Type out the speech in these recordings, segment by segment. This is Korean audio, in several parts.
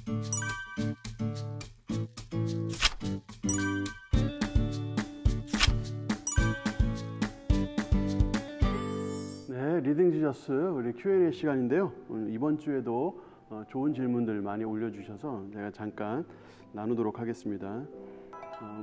네, 리딩 지저스 우리 Q&A 시간인데요. 오늘 이번 주에도 좋은 질문들 많이 올려주셔서 제가 잠깐 나누도록 하겠습니다.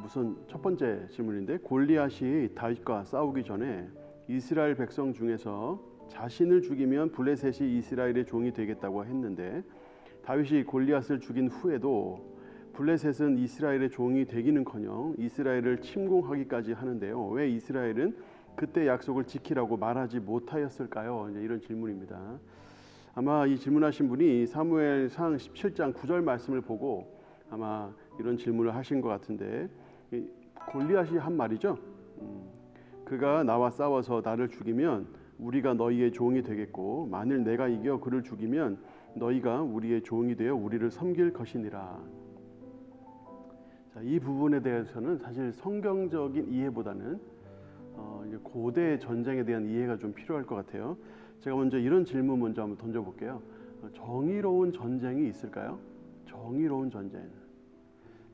우선 첫 번째 질문인데, 골리앗이 다윗과 싸우기 전에 이스라엘 백성 중에서 자신을 죽이면 블레셋이 이스라엘의 종이 되겠다고 했는데, 다윗이 골리앗을 죽인 후에도 블레셋은 이스라엘의 종이 되기는커녕 이스라엘을 침공하기까지 하는데요. 왜 이스라엘은 그때 약속을 지키라고 말하지 못하였을까요? 이제 이런 질문입니다. 아마 이 질문하신 분이 사무엘상 17장 9절 말씀을 보고 아마 이런 질문을 하신 것 같은데, 골리앗이 한 말이죠. 그가 나와 싸워서 나를 죽이면 우리가 너희의 종이 되겠고, 만일 내가 이겨 그를 죽이면 너희가 우리의 종이 되어 우리를 섬길 것이니라. 자, 이 부분에 대해서는 사실 성경적인 이해보다는 고대 전쟁에 대한 이해가 좀 필요할 것 같아요. 제가 먼저 이런 질문 먼저 한번 던져볼게요. 정의로운 전쟁이 있을까요? 정의로운 전쟁.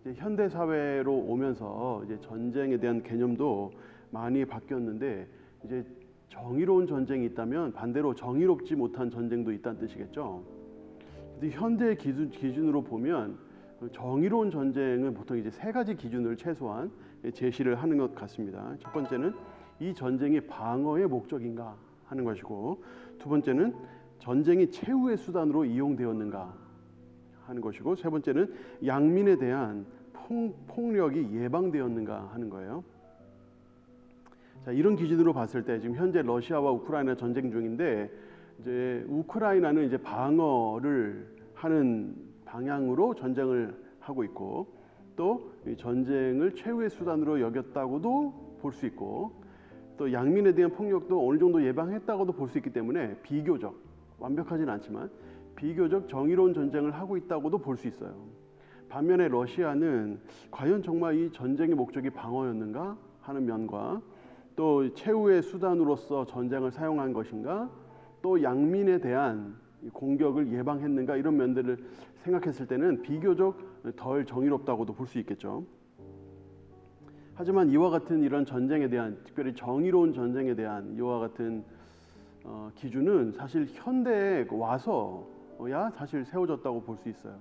이제 현대 사회로 오면서 이제 전쟁에 대한 개념도 많이 바뀌었는데, 이제 정의로운 전쟁이 있다면 반대로 정의롭지 못한 전쟁도 있다는 뜻이겠죠. 근데 현대 기준으로 보면 정의로운 전쟁은 보통 이제 세 가지 기준을 최소한 제시를 하는 것 같습니다. 첫 번째는 이 전쟁이 방어의 목적인가 하는 것이고, 두 번째는 전쟁이 최후의 수단으로 이용되었는가 하는 것이고, 세 번째는 양민에 대한 폭력이 예방되었는가 하는 거예요. 자, 이런 기준으로 봤을 때 지금 현재 러시아와 우크라이나 전쟁 중인데, 이제 우크라이나는 이제 방어를 하는 방향으로 전쟁을 하고 있고, 또 이 전쟁을 최후의 수단으로 여겼다고도 볼 수 있고, 또 양민에 대한 폭력도 어느 정도 예방했다고도 볼 수 있기 때문에 비교적, 완벽하진 않지만 비교적 정의로운 전쟁을 하고 있다고도 볼 수 있어요. 반면에 러시아는 과연 정말 이 전쟁의 목적이 방어였는가 하는 면과, 또 최후의 수단으로서 전쟁을 사용한 것인가, 또 양민에 대한 공격을 예방했는가, 이런 면들을 생각했을 때는 비교적 덜 정의롭다고도 볼 수 있겠죠. 하지만 이와 같은 이런 전쟁에 대한, 특별히 정의로운 전쟁에 대한 이와 같은 기준은 사실 현대에 와서야 사실 세워졌다고 볼 수 있어요.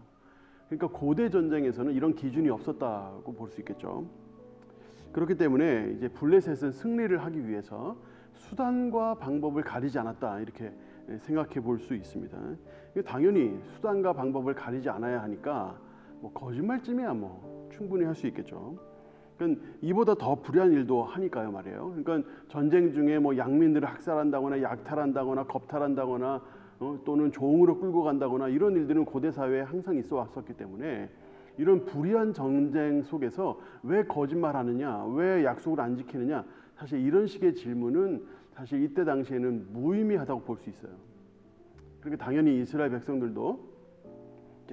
그러니까 고대 전쟁에서는 이런 기준이 없었다고 볼 수 있겠죠. 그렇기 때문에 이제 블레셋은 승리를 하기 위해서 수단과 방법을 가리지 않았다, 이렇게 생각해 볼 수 있습니다. 당연히 수단과 방법을 가리지 않아야 하니까 뭐 거짓말쯤이야 뭐 충분히 할 수 있겠죠. 그러니까 이보다 더 불의한 일도 하니까요 말이에요. 그러니까 전쟁 중에 뭐 양민들을 학살한다거나 약탈한다거나 겁탈한다거나 또는 종으로 끌고 간다거나, 이런 일들은 고대 사회에 항상 있어 왔었기 때문에, 이런 불의한 전쟁 속에서 왜 거짓말하느냐, 왜 약속을 안 지키느냐, 사실 이런 식의 질문은 사실 이때 당시에는 무의미하다고 볼 수 있어요. 그러니까 당연히 이스라엘 백성들도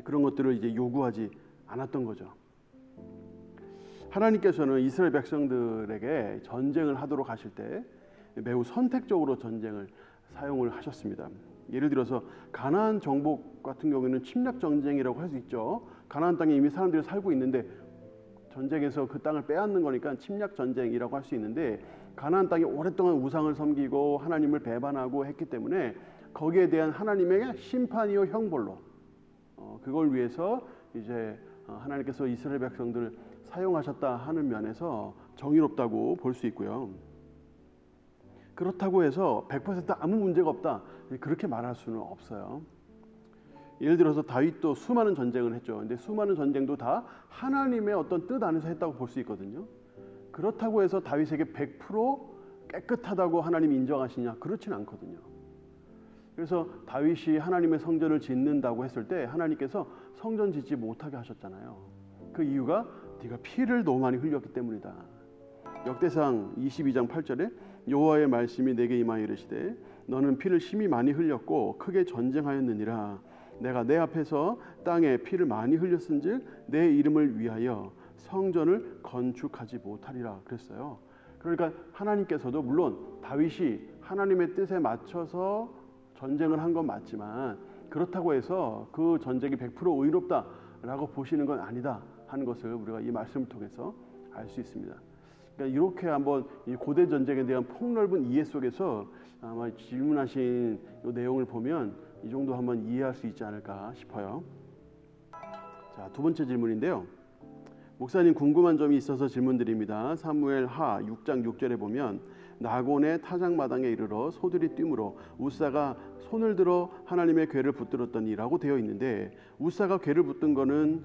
그런 것들을 이제 요구하지 않았던 거죠. 하나님께서는 이스라엘 백성들에게 전쟁을 하도록 하실 때 매우 선택적으로 전쟁을 사용을 하셨습니다. 예를 들어서 가나안 정복 같은 경우에는 침략 전쟁이라고 할 수 있죠. 가나안 땅에 이미 사람들이 살고 있는데 전쟁에서 그 땅을 빼앗는 거니까 침략 전쟁이라고 할 수 있는데, 가나안 땅에 오랫동안 우상을 섬기고 하나님을 배반하고 했기 때문에 거기에 대한 하나님의 심판이요 형벌로, 그걸 위해서 이제 하나님께서 이스라엘 백성들을 사용하셨다 하는 면에서 정의롭다고 볼 수 있고요. 그렇다고 해서 100% 아무 문제가 없다, 그렇게 말할 수는 없어요. 예를 들어서 다윗도 수많은 전쟁을 했죠. 근데 수많은 전쟁도 다 하나님의 어떤 뜻 안에서 했다고 볼 수 있거든요. 그렇다고 해서 다윗에게 100% 깨끗하다고 하나님이 인정하시냐? 그렇지는 않거든요. 그래서 다윗이 하나님의 성전을 짓는다고 했을 때 하나님께서 성전 짓지 못하게 하셨잖아요. 그 이유가 네가 피를 너무 많이 흘렸기 때문이다. 역대상 22장 8절에 여호와의 말씀이 내게 임하여 이르시되 너는 피를 심히 많이 흘렸고 크게 전쟁하였느니라. 내가 내 앞에서 땅에 피를 많이 흘렸은즉 내 이름을 위하여 성전을 건축하지 못하리라 그랬어요. 그러니까 하나님께서도 물론 다윗이 하나님의 뜻에 맞춰서 전쟁을 한 건 맞지만 그렇다고 해서 그 전쟁이 100% 의롭다라고 보시는 건 아니다 하는 것을 우리가 이 말씀을 통해서 알 수 있습니다. 그러니까 이렇게 한번 이 고대 전쟁에 대한 폭넓은 이해 속에서 아마 질문하신 이 내용을 보면 이 정도 한번 이해할 수 있지 않을까 싶어요. 자, 두 번째 질문인데요. 목사님, 궁금한 점이 있어서 질문드립니다. 사무엘하 6장 6절에 보면 나곤의 타작마당에 이르러 소들이 뛰므로 우사가 손을 들어 하나님의 궤를 붙들었더니라고 되어 있는데, 우사가 궤를 붙든 거는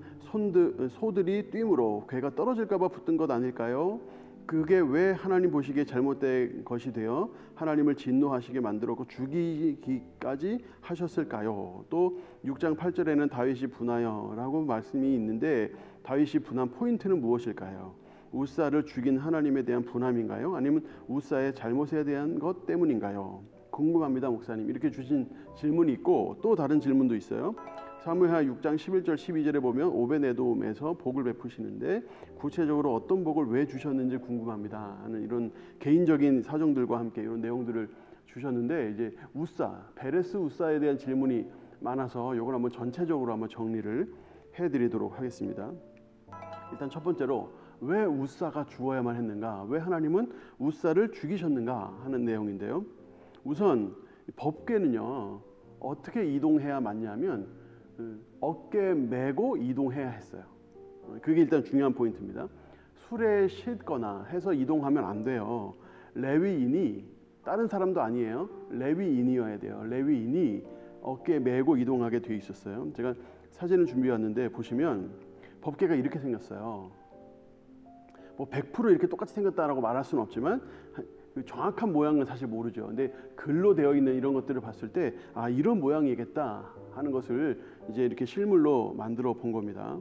소들이 뛰므로 궤가 떨어질까 봐 붙든 것 아닐까요? 그게 왜 하나님 보시기에 잘못된 것이 되어 하나님을 진노하시게 만들었고 죽이기까지 하셨을까요? 또 6장 8절에는 다윗이 분하여라고 말씀이 있는데, 다윗이 분한 포인트는 무엇일까요? 우사를 죽인 하나님에 대한 분함인가요? 아니면 우사의 잘못에 대한 것 때문인가요? 궁금합니다, 목사님. 이렇게 주신 질문이 있고 또 다른 질문도 있어요. 사무엘하 6장 11절 12절에 보면 오베네돔에서 복을 베푸시는데 구체적으로 어떤 복을 왜 주셨는지 궁금합니다 하는 이런 개인적인 사정들과 함께 이런 내용들을 주셨는데, 이제 우사, 베레스 우사에 대한 질문이 많아서 이걸 한번 전체적으로 한번 정리를 해드리도록 하겠습니다. 일단 첫 번째로 왜 우사가 죽어야만 했는가, 왜 하나님은 우사를 죽이셨는가 하는 내용인데요. 우선 법궤는요 어떻게 이동해야 맞냐면 어깨에 메고 이동해야 했어요. 그게 일단 중요한 포인트입니다. 수레에 싣거나 해서 이동하면 안 돼요. 레위인이, 다른 사람도 아니에요, 레위인이어야 돼요. 레위인이 어깨에 메고 이동하게 되어 있었어요. 제가 사진을 준비해 왔는데 보시면 법궤가 이렇게 생겼어요. 뭐 100% 이렇게 똑같이 생겼다라고 말할 수는 없지만 정확한 모양은 사실 모르죠. 근데 글로 되어 있는 이런 것들을 봤을 때 이런 모양이겠다 하는 것을 이제 이렇게 실물로 만들어 본 겁니다.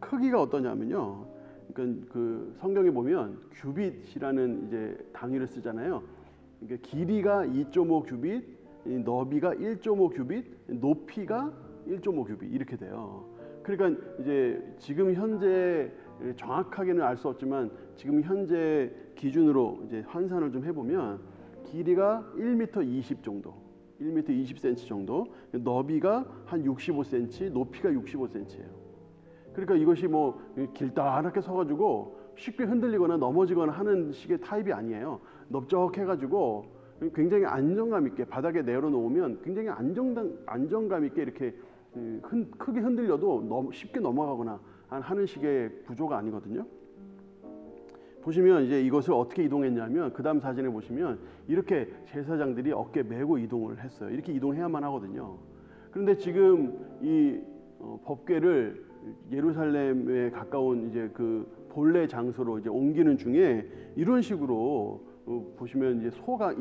크기가 어떠냐면요, 그러니까 그 성경에 보면 규빗이라는 이제 단위를 쓰잖아요. 그러니까 길이가 2.5 규빗, 너비가 1.5 규빗, 높이가 1.5 규빗 이렇게 돼요. 그러니까 이제 지금 현재 정확하게는 알 수 없지만 지금 현재 기준으로 이제 환산을 좀 해보면 길이가 1m 20 정도, 1m 20cm 정도, 너비가 한 65cm, 높이가 65cm예요. 그러니까 이것이 뭐 길다랗게 서가지고 쉽게 흔들리거나 넘어지거나 하는 식의 타입이 아니에요. 넓적해가지고 굉장히 안정감 있게 바닥에 내려놓으면 굉장히 안정감 있게 이렇게 크게 흔들려도 쉽게 넘어가거나 하는 식의 구조가 아니거든요. 보시면 이제 이것을 어떻게 이동했냐면 그 다음 사진에 보시면 이렇게 제사장들이 어깨에 메고 이동을 했어요. 이렇게 이동해야만 하거든요. 그런데 지금 이 법궤를 예루살렘에 가까운 이제 그 본래 장소로 이제 옮기는 중에 이런 식으로 보시면 이제 소가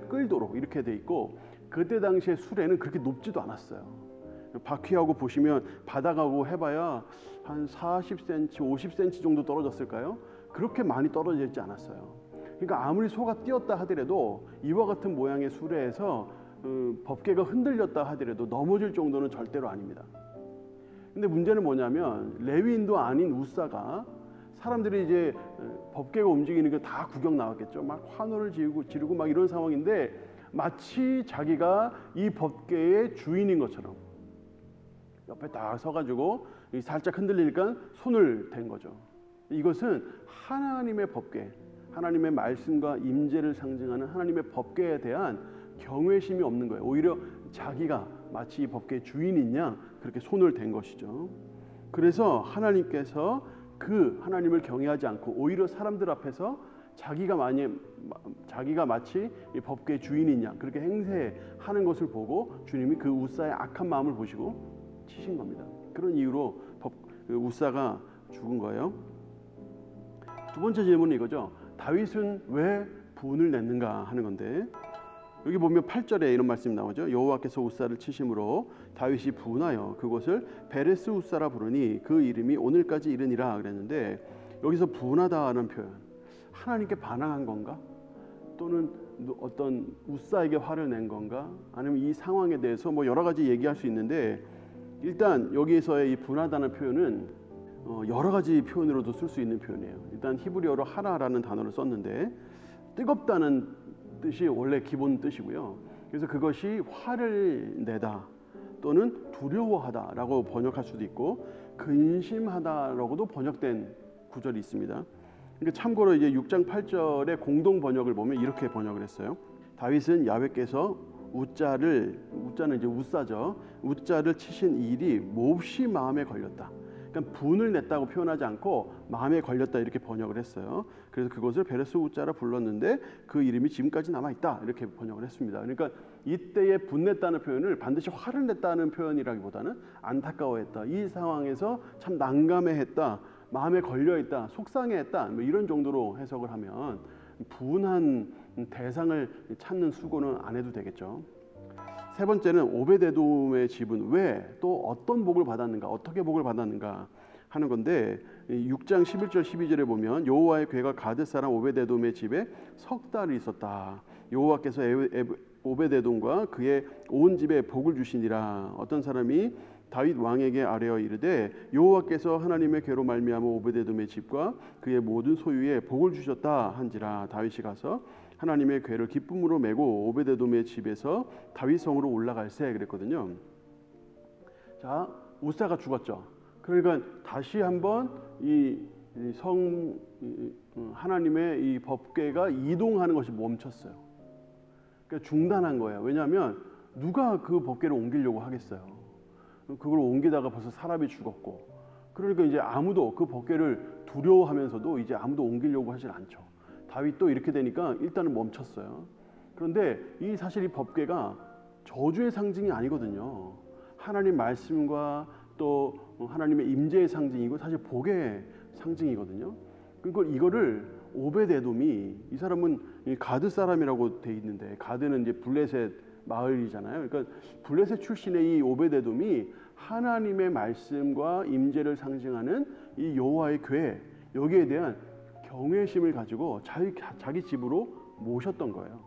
끌도록 이렇게 돼 있고, 그때 당시에 수레는 그렇게 높지도 않았어요. 바퀴하고 보시면 바닥하고 해봐야 한 40cm, 50cm 정도 떨어졌을까요? 그렇게 많이 떨어져 있지 않았어요. 그러니까 아무리 소가 뛰었다 하더라도 이와 같은 모양의 수레에서 법궤가 흔들렸다 하더라도 넘어질 정도는 절대로 아닙니다. 근데 문제는 뭐냐면 레위인도 아닌 우사가, 사람들이 이제 법궤가 움직이는 게 다 구경 나왔겠죠. 막 환호를 지르고 막 이런 상황인데 마치 자기가 이 법궤의 주인인 것처럼 옆에 딱 서가지고 살짝 흔들리니까 손을 댄 거죠. 이것은 하나님의 법궤, 하나님의 말씀과 임재를 상징하는 하나님의 법궤에 대한 경외심이 없는 거예요. 오히려 자기가 마치 이 법궤의 주인인 양 그렇게 손을 댄 것이죠. 그래서 하나님께서 그 하나님을 경외하지 않고 오히려 사람들 앞에서 자기가 마치 이 법궤의 주인인 양 그렇게 행세하는 것을 보고 주님이 그 우사의 악한 마음을 보시고 치신 겁니다. 그런 이유로 우사가 죽은 거예요. 두 번째 질문은 이거죠. 다윗은 왜 분을 냈는가 하는 건데, 여기 보면 8절에 이런 말씀이 나오죠. 여호와께서 우사를 치심으로 다윗이 분하여 그곳을 베레스 우사라 부르니 그 이름이 오늘까지 이르니라 그랬는데, 여기서 분하다는 표현, 하나님께 반항한 건가? 또는 어떤 우사에게 화를 낸 건가? 아니면 이 상황에 대해서 뭐 여러 가지 얘기할 수 있는데, 일단 여기에서의 이 분하다는 표현은 여러 가지 표현으로도 쓸 수 있는 표현이에요. 일단 히브리어로 하라라는 단어를 썼는데 뜨겁다는 뜻이 원래 기본 뜻이고요. 그래서 그것이 화를 내다 또는 두려워하다라고 번역할 수도 있고 근심하다라고도 번역된 구절이 있습니다. 그러니까 참고로 이제 6장 8절의 공동 번역을 보면 이렇게 번역을 했어요. 다윗은 야훼께서 우자는 이제 우사죠. 우자를 치신 일이 몹시 마음에 걸렸다. 그러니까 분을 냈다고 표현하지 않고 마음에 걸렸다 이렇게 번역을 했어요. 그래서 그것을 베레스 우자라 불렀는데 그 이름이 지금까지 남아 있다 이렇게 번역을 했습니다. 그러니까 이때에 분냈다는 표현을 반드시 화를 냈다는 표현이라기보다는 안타까워했다. 이 상황에서 참 난감해했다. 마음에 걸려있다. 속상해했다. 뭐 이런 정도로 해석을 하면 분한 대상을 찾는 수고는 안 해도 되겠죠. 세 번째는 오베데돔의 집은 왜 또 어떤 복을 받았는가, 어떻게 복을 받았는가 하는 건데 6장 11절 12절에 보면 여호와의 괴가 가드 사람 오베데돔의 집에 석 달이 있었다. 여호와께서 오베데돔과 그의 온 집에 복을 주시니라. 어떤 사람이 다윗 왕에게 아뢰어 이르되 여호와께서 하나님의 괴로 말미암아 오베데돔의 집과 그의 모든 소유에 복을 주셨다 한지라. 다윗이 가서 하나님의 괴를 기쁨으로 메고 오베데돔의 집에서 다윗 성으로 올라갈세 그랬거든요. 자, 우사가 죽었죠. 그러니까 다시 한번 하나님의 이 법궤가 이동하는 것이 멈췄어요. 그러니까 중단한 거예요. 왜냐하면 누가 그 법궤를 옮기려고 하겠어요. 그걸 옮기다가 벌써 사람이 죽었고, 그러니까 이제 아무도 그 법궤를 두려워하면서도 이제 아무도 옮기려고 하질 않죠. 다윗도 이렇게 되니까 일단은 멈췄어요. 그런데 사실 이 법궤가 저주의 상징이 아니거든요. 하나님 말씀과 또 하나님의 임재의 상징이고 사실 복의 상징이거든요. 그러니까 이거를 오베데돔이, 이 사람은 가드 사람이라고 돼 있는데 가드는 이제 블레셋 마을이잖아요. 그러니까 블레셋 출신의 이 오베데돔이 하나님의 말씀과 임재를 상징하는 이 여호와의 궤, 여기에 대한 경외심을 가지고 자기 집으로 모셨던 거예요.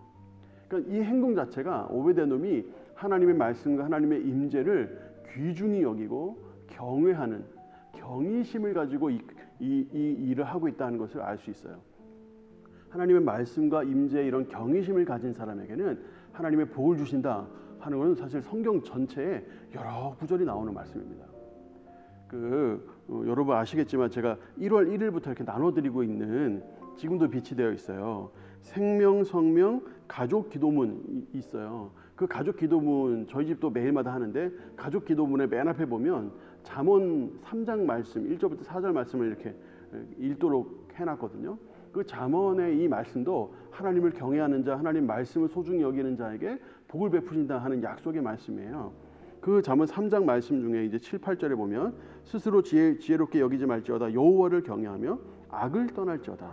그러니까 이 행동 자체가 오베데돔이 하나님의 말씀과 하나님의 임재를 귀중히 여기고 경외하는 경외심을 가지고 이 일을 하고 있다는 것을 알 수 있어요. 하나님의 말씀과 임재에 이런 경외심을 가진 사람에게는 하나님의 복을 주신다 하는 것은 사실 성경 전체에 여러 구절이 나오는 말씀입니다. 여러분 아시겠지만 제가 1월 1일부터 이렇게 나눠드리고 있는, 지금도 비치되어 있어요. 생명, 성명, 가족 기도문 있어요. 그 가족 기도문 저희 집도 매일마다 하는데, 가족 기도문의 맨 앞에 보면 잠언 3장 말씀 1절부터 4절 말씀을 이렇게 읽도록 해놨거든요. 그 잠언의 이 말씀도 하나님을 경외하는 자, 하나님 말씀을 소중히 여기는 자에게 복을 베푸신다 하는 약속의 말씀이에요. 그 잠언 3장 말씀 중에 이제 7, 8절에 보면 스스로 지혜롭게 여기지 말지어다 여호와를 경외하며 악을 떠날지어다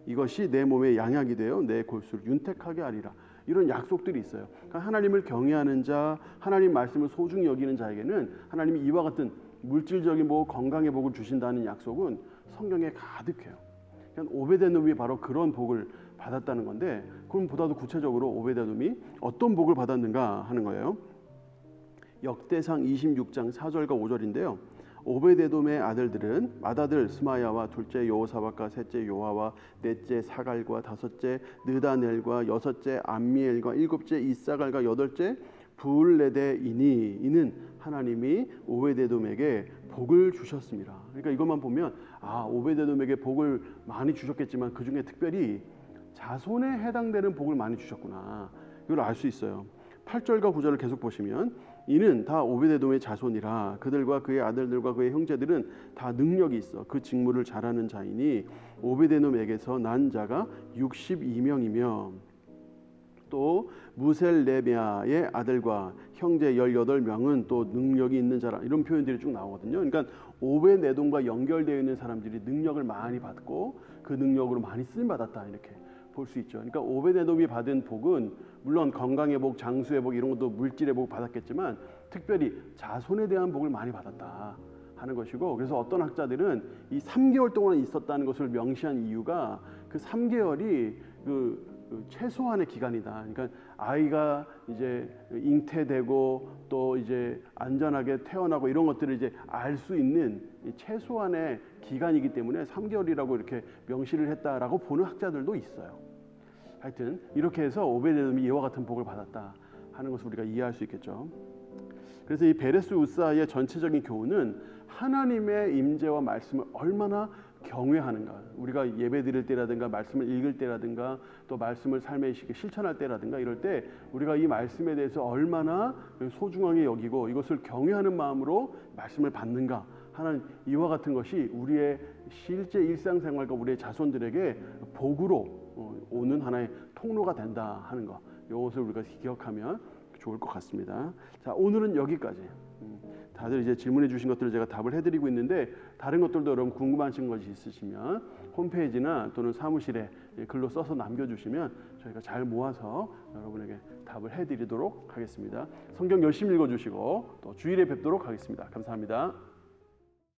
이것이 내 몸에 양약이 되어 내 골수를 윤택하게 하리라. 이런 약속들이 있어요. 그러니까 하나님을 경외하는 자, 하나님 말씀을 소중히 여기는 자에게는 하나님이 이와 같은 물질적인 복, 건강의 복을 주신다는 약속은 성경에 가득해요. 그러니까 오베데돔이 바로 그런 복을 받았다는 건데, 그럼 보다도 구체적으로 오베데돔이 어떤 복을 받았는가 하는 거예요. 역대상 26장 4절과 5절인데요. 오베데돔의 아들들은 맏아들 스마야와 둘째 여호사밧과 셋째 요아와 넷째 사갈과 다섯째 느다넬과 여섯째 암미엘과 일곱째 이사갈과 여덟째 부울레데이니 이는 하나님이 오베데돔에게 복을 주셨습니다. 그러니까 이것만 보면 오베데돔에게 복을 많이 주셨겠지만 그 중에 특별히 자손에 해당되는 복을 많이 주셨구나, 이걸 알 수 있어요. 8절과 9절을 계속 보시면 이는 다 오베데돔의 자손이라 그들과 그의 아들들과 그의 형제들은 다 능력이 있어 그 직무를 잘하는 자이니 오베데돔에게서 난 자가 62명이며 또 무셀레미아의 아들과 형제 18명은 또 능력이 있는 자라, 이런 표현들이 쭉 나오거든요. 그러니까 오베데돔과 연결되어 있는 사람들이 능력을 많이 받고 그 능력으로 많이 쓰임 받았다, 이렇게 볼 수 있죠. 그러니까 오베데돔이 받은 복은 물론 건강의 복, 장수의 복 이런 것도 물질의 복 받았겠지만 특별히 자손에 대한 복을 많이 받았다 하는 것이고, 그래서 어떤 학자들은 이 3개월 동안 있었다는 것을 명시한 이유가 그 3개월이 그 최소한의 기간이다. 그러니까 아이가 이제 잉태되고 또 이제 안전하게 태어나고 이런 것들을 이제 알 수 있는 최소한의 기간이기 때문에 3개월이라고 이렇게 명시를 했다라고 보는 학자들도 있어요. 하여튼 이렇게 해서 오베데돔이 이와 같은 복을 받았다 하는 것을 우리가 이해할 수 있겠죠. 그래서 이 베레스 우사의 전체적인 교훈은 하나님의 임재와 말씀을 얼마나 경외하는가. 우리가 예배 드릴 때라든가 말씀을 읽을 때라든가 또 말씀을 삶에 실천할 때라든가 이럴 때 우리가 이 말씀에 대해서 얼마나 소중하게 여기고 이것을 경외하는 마음으로 말씀을 받는가 하는 이와 같은 것이 우리의 실제 일상생활과 우리의 자손들에게 복으로 오는 하나의 통로가 된다 하는 것, 이것을 우리가 기억하면 좋을 것 같습니다. 자, 오늘은 여기까지. 다들 이제 질문해 주신 것들을 제가 답을 해드리고 있는데 다른 것들도 여러분 궁금하신 것이 있으시면 홈페이지나 또는 사무실에 글로 써서 남겨주시면 저희가 잘 모아서 여러분에게 답을 해드리도록 하겠습니다. 성경 열심히 읽어주시고 또 주일에 뵙도록 하겠습니다. 감사합니다.